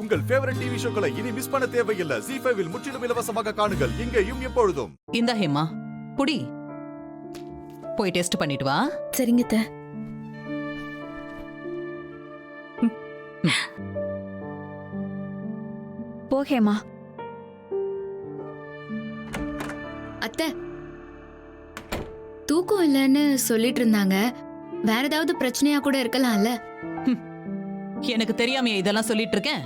உங்கள் favourite TV ஷோக்களை இனி miss பண்ண தேவையில்லை. ஜீ5 இல் முற்றிலும் இலவசமாக காணுங்கள், இங்கேயும் எப்பொழுதும். இந்த ஹேமா புடி, போய் டெஸ்ட் பண்ணிட்டு வா. சரிங்க அத்தை. போகேமா. அத்தை, தூக்கம் இல்லைன்னு சொல்லிட்டு இருந்தாங்க. வேற ஏதாவது பிரச்சனையா கூட இருக்கலாம்ல. எனக்கு தெரியாமையா இதெல்லாம் சொல்லிட்டு இருக்கேன்?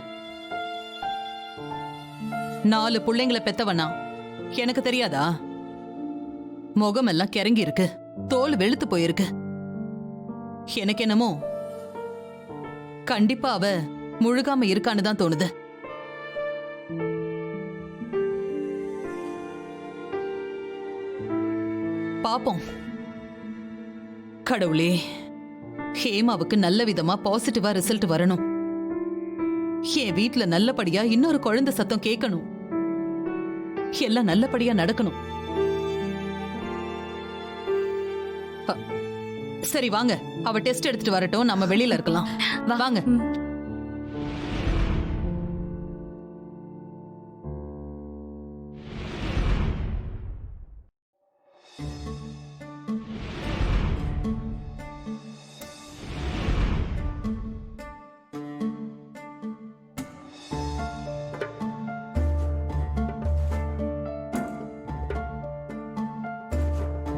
4 பிள்ளைங்களை பெத்தவனா எனக்கு தெரியாதா? முகமெல்லாம் கிறங்கி இருக்கு, தோல் வெளுத்து போயிருக்கு. எனக்கு என்னமோ கண்டிப்பா அவ முழுகாம இருக்கான்னு தான் தோணுது. பாப்போம். கடவுளே, ஹேமாவுக்கு நல்ல விதமா பாசிட்டிவா ரிசல்ட் வரணும். என் வீட்ல நல்லபடியா இன்னொரு குழந்தை சத்தம் கேட்கணும். எல்லாம் நல்லபடியா நடக்கணும். சரி வாங்க, அவ டெஸ்ட் எடுத்துட்டு வரட்டும், நம்ம வெளியில இருக்கலாம். வாங்க.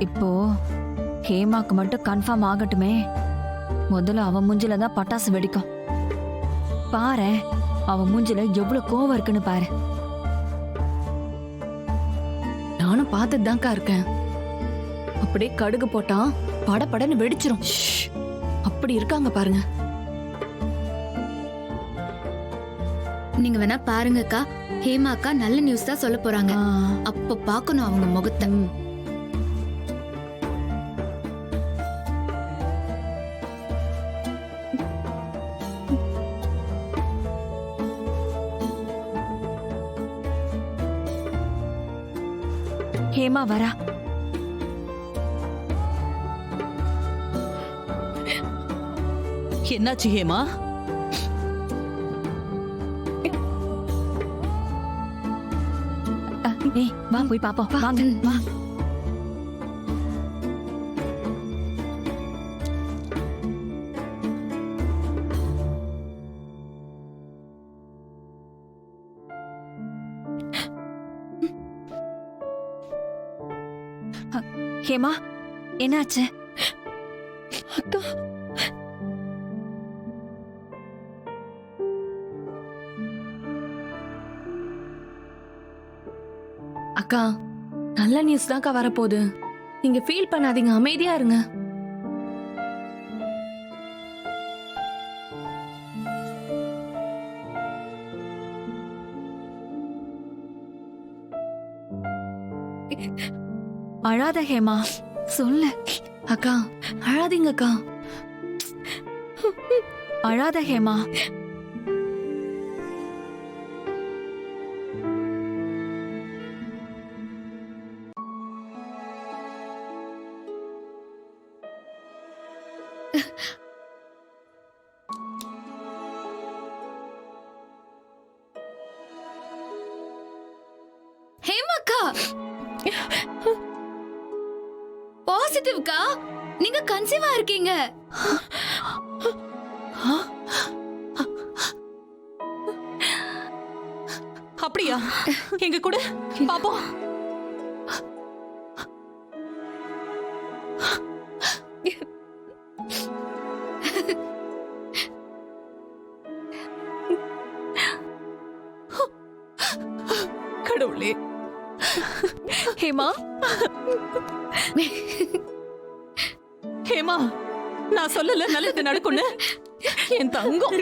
இப்போ ஹேமாக்கு மட்டும் கன்ஃபார்ம் ஆகட்டுமே. முதல்ல அவன் மூஞ்சில தான் பட்டாசு வெடிக்கும். பாரு, அவன் மூஞ்சில எவ்வளவு கோவம் இருக்குன்னு பாரு. நானும் பார்த்துட்டு தான்க்கா இருக்கேன். அப்படியே கடுகு போட்டா படபடன்னு வெடிச்சிரும். அப்படி இருக்காங்க பாருங்க. நீங்க வேணா பாருங்கக்கா, ஹேமாக்கா நல்ல நியூஸ் தான் சொல்ல போறாங்க. அப்ப பாக்கணும் அவங்க முகத்தை. ஹேமா வரா. என்னாச்சு ஹேமா? ஏய், வா போய் பாப்போம். வாங்க வா. ஹேமா, என்னாச்சு? அக்கா, அக்கா நல்ல நியூஸ் தான்க்கா வரப்போகுது. நீங்க ஃபீல் பண்ணாதீங்க, அமைதியா இருங்க. அழாத ஹேமா, சொல்லு. அக்கா அழாதீங்க அக்கா. அழாத ஹேமா. ஹேமாக்கா பாசிட்டிவ்க்கா, நீங்க கன்சீவா இருக்கீங்க. அப்படியா? எங்க கூட பாப்போம். கடவுளே. ஹேமா, ஹேமா, நான் சொல்லல நல்லது நடக்கும்னு. என் தங்கம்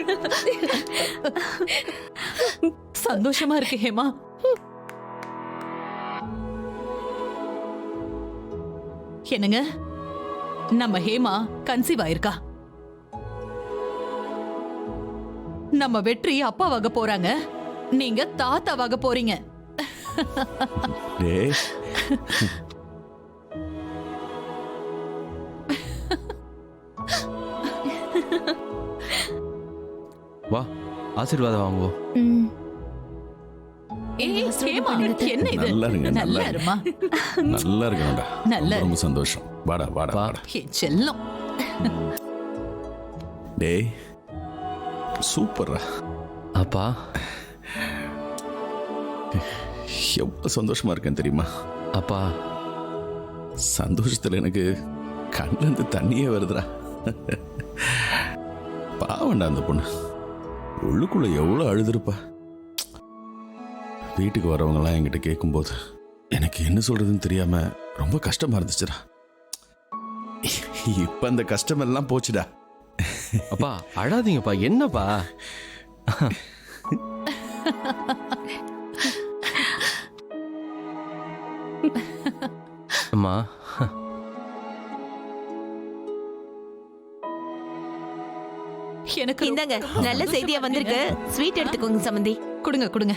சந்தோஷமா இருக்கு ஹேமா. என்னங்க, நம்ம ஹேமா கன்சீவ் ஆயிருக்கா. நம்ம வெற்றி அப்பாவாக போறாங்க, நீங்க தாத்தாவாக போறீங்க. வா ஆசீர்வாதம் வாங்குவோம். ஏய் ஹேமா, என்ன இது? நல்லா இருங்க, நல்லா நல்லா இருமா. நல்லா இருக்கணும்டா. நல்லா ரொம்ப சந்தோஷம். வாடா வாடா வா. வாடா. என் செல்லம். டேய் சூப்பர்ரா. அப்பா எவ்வளவு சந்தோஷமா இருக்கேன் தெரியுமா? அப்பா சந்தோஷத்துல எனக்கு கண்ணுல இருந்து தண்ணியே வருதுடா. பாவண்டா அந்த பொண்ணு, உள்ளுக்குள்ள எவ்வளவு அழுதுருப்பா. வீட்டுக்கு வரவங்கலாம் என்கிட்ட கேட்கும்போது எனக்கு என்ன சொல்றதுன்னு தெரியாம ரொம்ப கஷ்டமா இருந்துச்சுடா. இப்ப அந்த கஷ்டம் எல்லாம் போச்சுடா. அப்பா அழாதீங்கப்பா. என்னப்பா? அம்மா எனக்கு இந்தாங்க, நல்ல செய்தியா வந்திருக்கு. ஸ்வீட் எடுத்துக்கோங்க சம்பந்தி. கொடுங்க கொடுங்க,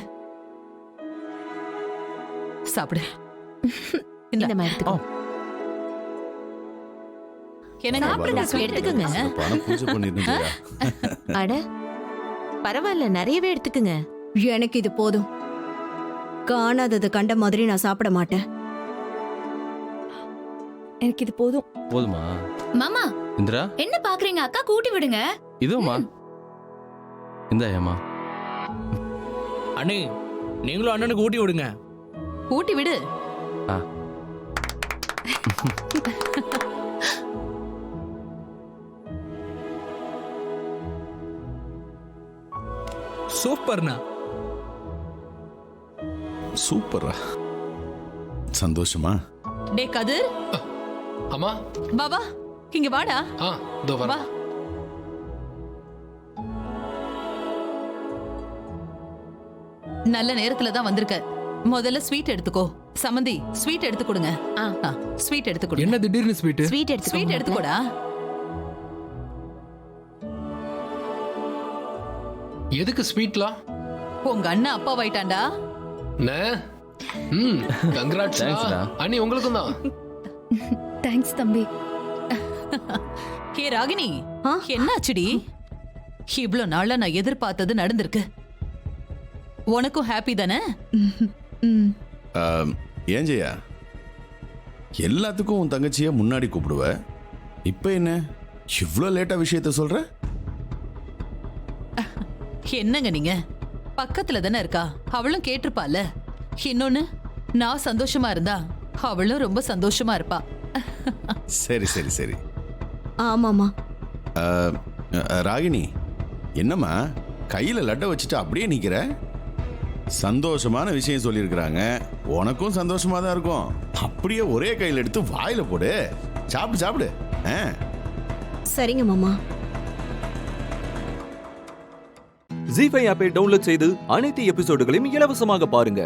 சாப்பிடு. இந்த மாதிரி எடுத்துக்கோ. எனக்கு சாப்பிடுங்க, எடுத்துக்கோங்க. பணம் பூஜை பண்ணிருந்தா. அட பரவாயில்ல, நிறையவே எடுத்துக்குங்க. எனக்கு இது போதும். காணாதது கண்ட மாதிரி நான் சாப்பிட மாட்டேன். எனக்கு இது போதும். போதுமா? மாமா இந்திரா என்ன பாக்குறீங்க? அக்கா கூட்டி விடுங்க. இதுவுமா? இந்த ஏமா அண்ணே, நீங்களும் அண்ணனுக்கு ஊட்டி விடுங்க. ஊட்டி விடு. ஆ. சூப்பர்ண்ணா. சூப்பரா. சந்தோஷமா? டே கதிர், அம்மா பாபா இங்க வாடா. இதோ வா. வரேன். நல்ல நேரத்துல தான் வந்திருக்க. முதல்ல ஸ்வீட் எடுத்துக்கோ. சமந்தி ஸ்வீட் எடுத்து கொடுங்க. ஸ்வீட் எடுத்து கொடுங்க. என்ன திடீர்னு ஸ்வீட்? Sweet sweet எடுத்துக்கோடா. எதுக்கு ஸ்வீட்லாம்? உங்க அண்ணன் அப்பா வாயிட்டாண்டா. கங்க்ராட்ஸ். Thanks-டா. அண்ணி உங்களுக்கும் தான். தேங்க்ஸ் தம்பி. ஹே ராகினி, என்னாச்சுடி? இவ்ளோ நாளா நான் எதிர்பார்த்தது நடந்திருக்கு. உனக்கும் ஹாப்பி தானே? ஏன் ஜெயா, எல்லாத்துக்கும் உன் தங்கச்சிய முன்னாடி கூப்பிடுவ, இப்ப என்ன இவ்ளோ லேட்டா விஷயத்த சொல்ற? என்னங்க நீங்க? பக்கத்துல தானே இருக்கா, அவளும் கேட்டிருப்பால. இன்னொன்னு, நான் சந்தோஷமா இருந்தா அவளும் ரொம்ப சந்தோஷமா இருப்பா. சரி சரி சரி. ஆமாமா. ராகினி, என்னம்மா கையில லட்டை வச்சுட்டு அப்படியே நிக்கிற? சந்தோஷமான விஷயம் சொல்லியிருக்கிறாங்க, உனக்கும் சந்தோஷமா தான் இருக்கும். அப்படியே ஒரே கையில் எடுத்து வாயில போடு, சாப்பிடு சாப்பிடு. சரிங்க மாமா. ஜீ5 ஆப்பை டவுன்லோட் செய்து அனைத்து எபிசோடுகளையும் இலவசமாக பாருங்க.